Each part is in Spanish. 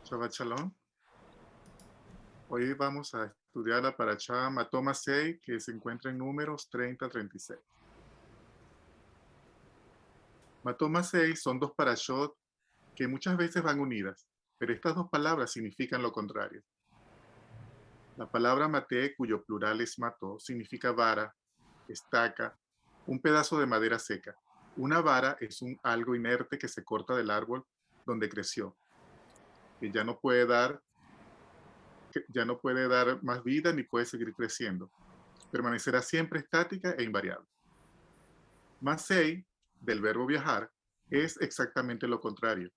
Shabbat Shalom. Hoy vamos a estudiar la parashá Mató 6, que se encuentra en números 30-36. Mató 6 son dos parashot que muchas veces van unidas, pero estas dos palabras significan lo contrario. La palabra maté, cuyo plural es mató, significa vara, estaca, un pedazo de madera seca. Una vara es algo inerte que se corta del árbol donde creció, que ya no puede dar más vida ni puede seguir creciendo. Permanecerá siempre estática e invariable. Masei, del verbo viajar, es exactamente lo contrario.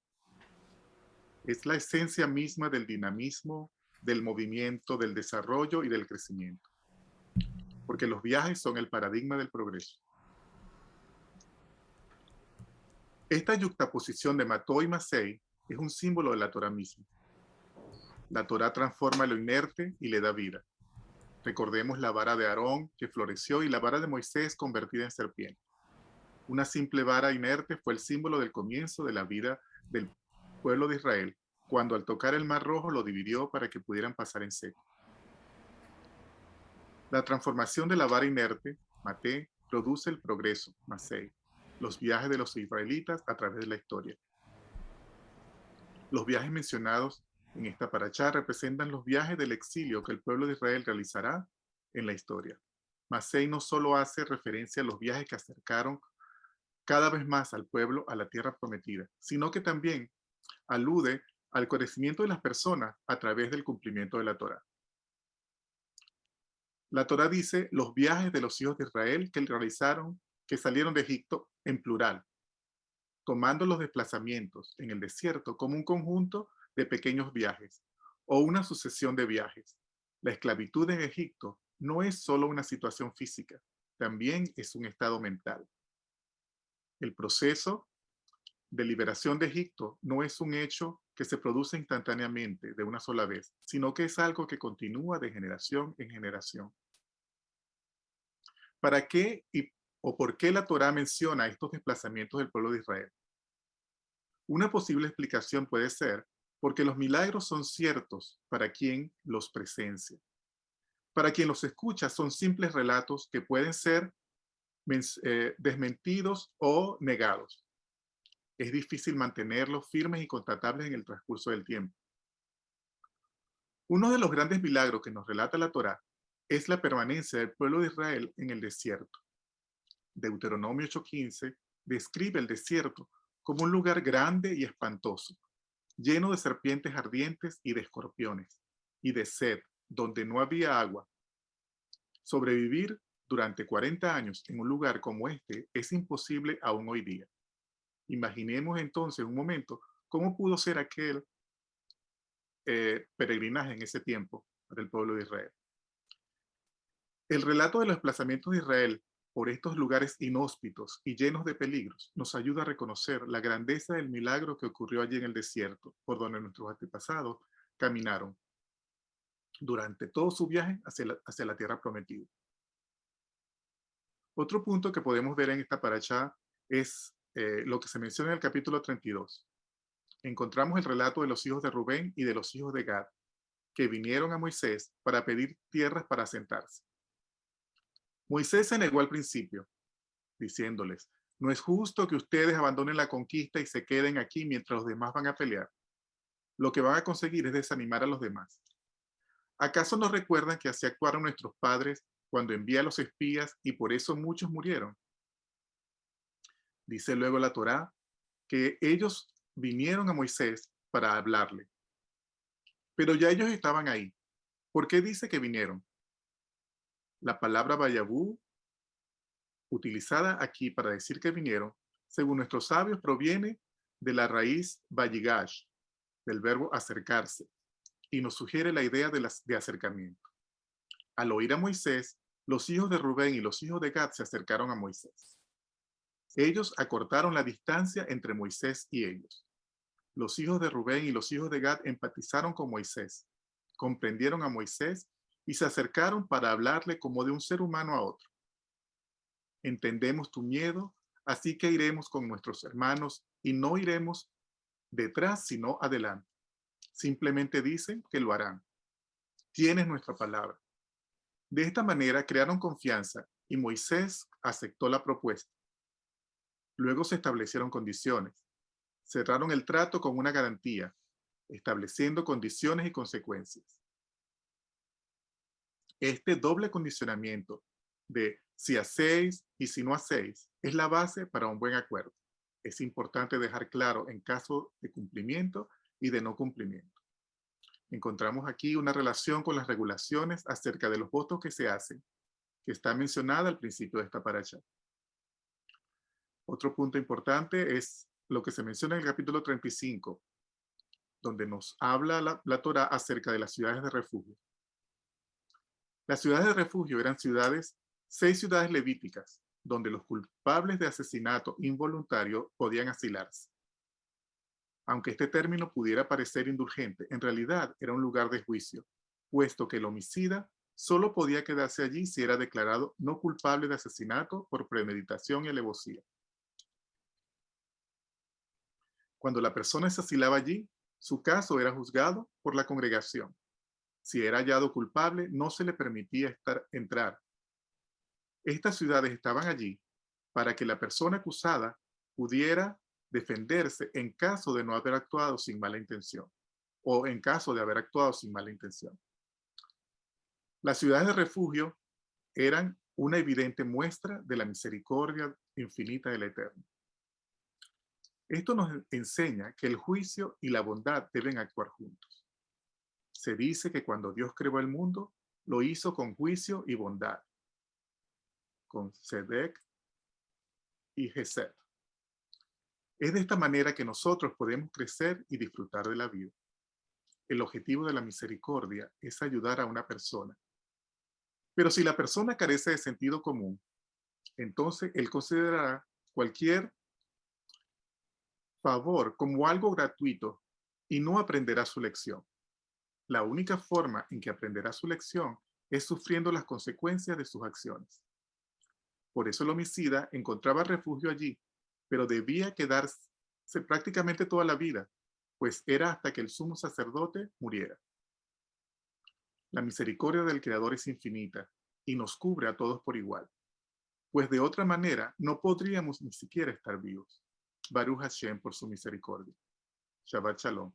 Es la esencia misma del dinamismo, del movimiento, del desarrollo y del crecimiento. Porque los viajes son el paradigma del progreso. Esta yuxtaposición de Mató y Masei es un símbolo de la Torah misma. La Torah transforma lo inerte y le da vida. Recordemos la vara de Aarón que floreció y la vara de Moisés convertida en serpiente. Una simple vara inerte fue el símbolo del comienzo de la vida del pueblo de Israel, cuando al tocar el Mar Rojo lo dividió para que pudieran pasar en seco. La transformación de la vara inerte, Maté, produce el progreso, Masei, los viajes de los israelitas a través de la historia. Los viajes mencionados en esta parashá representan los viajes del exilio que el pueblo de Israel realizará en la historia. Masei no solo hace referencia a los viajes que acercaron cada vez más al pueblo a la tierra prometida, sino que también alude al crecimiento de las personas a través del cumplimiento de la Torá. La Torá dice los viajes de los hijos de Israel que realizaron, que salieron de Egipto en plural, tomando los desplazamientos en el desierto como un conjunto de pequeños viajes o una sucesión de viajes. La esclavitud en Egipto no es solo una situación física, también es un estado mental. El proceso de liberación de Egipto no es un hecho que se produce instantáneamente de una sola vez, sino que es algo que continúa de generación en generación. ¿Para qué o por qué la Torá menciona estos desplazamientos del pueblo de Israel? Una posible explicación puede ser porque los milagros son ciertos para quien los presencia. Para quien los escucha son simples relatos que pueden ser desmentidos o negados. Es difícil mantenerlos firmes y constatables en el transcurso del tiempo. Uno de los grandes milagros que nos relata la Torá es la permanencia del pueblo de Israel en el desierto. Deuteronomio 8:15 describe el desierto como un lugar grande y espantoso, lleno de serpientes ardientes y de escorpiones, y de sed, donde no había agua. Sobrevivir durante 40 años en un lugar como este es imposible aún hoy día. Imaginemos entonces un momento cómo pudo ser aquel peregrinaje en ese tiempo para el pueblo de Israel. El relato de los desplazamientos de Israel por estos lugares inhóspitos y llenos de peligros nos ayuda a reconocer la grandeza del milagro que ocurrió allí en el desierto, por donde nuestros antepasados caminaron durante todo su viaje hacia la tierra prometida. Otro punto que podemos ver en esta parashá es lo que se menciona en el capítulo 32. Encontramos el relato de los hijos de Rubén y de los hijos de Gad, que vinieron a Moisés para pedir tierras para asentarse. Moisés se negó al principio, diciéndoles, no es justo que ustedes abandonen la conquista y se queden aquí mientras los demás van a pelear. Lo que van a conseguir es desanimar a los demás. ¿Acaso no recuerdan que así actuaron nuestros padres cuando envía a los espías y por eso muchos murieron? Dice luego la Torá que ellos vinieron a Moisés para hablarle. Pero ya ellos estaban ahí. ¿Por qué dice que vinieron? La palabra Vayabú, utilizada aquí para decir que vinieron, según nuestros sabios, proviene de la raíz Vayigash, del verbo acercarse, y nos sugiere la idea de acercamiento. Al oír a Moisés, los hijos de Rubén y los hijos de Gad se acercaron a Moisés. Ellos acortaron la distancia entre Moisés y ellos. Los hijos de Rubén y los hijos de Gad empatizaron con Moisés, comprendieron a Moisés y se acercaron para hablarle como de un ser humano a otro. Entendemos tu miedo, así que iremos con nuestros hermanos y no iremos detrás, sino adelante. Simplemente dicen que lo harán. Tienes nuestra palabra. De esta manera crearon confianza y Moisés aceptó la propuesta. Luego se establecieron condiciones. Cerraron el trato con una garantía, estableciendo condiciones y consecuencias. Este doble condicionamiento de si hacéis y si no hacéis es la base para un buen acuerdo. Es importante dejar claro en caso de cumplimiento y de no cumplimiento. Encontramos aquí una relación con las regulaciones acerca de los votos que se hacen, que está mencionada al principio de esta parasha. Otro punto importante es lo que se menciona en el capítulo 35, donde nos habla la Torá acerca de las ciudades de refugio. Las ciudades de refugio eran 6 ciudades levíticas, donde los culpables de asesinato involuntario podían asilarse. Aunque este término pudiera parecer indulgente, en realidad era un lugar de juicio, puesto que el homicida solo podía quedarse allí si era declarado no culpable de asesinato por premeditación y alevosía. Cuando la persona se asilaba allí, su caso era juzgado por la congregación. Si era hallado culpable, no se le permitía entrar. Estas ciudades estaban allí para que la persona acusada pudiera defenderse en caso de no haber actuado sin mala intención o en caso de haber actuado sin mala intención. Las ciudades de refugio eran una evidente muestra de la misericordia infinita del Eterno. Esto nos enseña que el juicio y la bondad deben actuar juntos. Se dice que cuando Dios creó el mundo, lo hizo con juicio y bondad, con Sedek y Gesed. Es de esta manera que nosotros podemos crecer y disfrutar de la vida. El objetivo de la misericordia es ayudar a una persona. Pero si la persona carece de sentido común, entonces él considerará cualquier favor como algo gratuito y no aprenderá su lección. La única forma en que aprenderá su lección es sufriendo las consecuencias de sus acciones. Por eso el homicida encontraba refugio allí, pero debía quedarse prácticamente toda la vida, pues era hasta que el sumo sacerdote muriera. La misericordia del Creador es infinita y nos cubre a todos por igual, pues de otra manera no podríamos ni siquiera estar vivos. Baruch Hashem por su misericordia. Shabbat Shalom.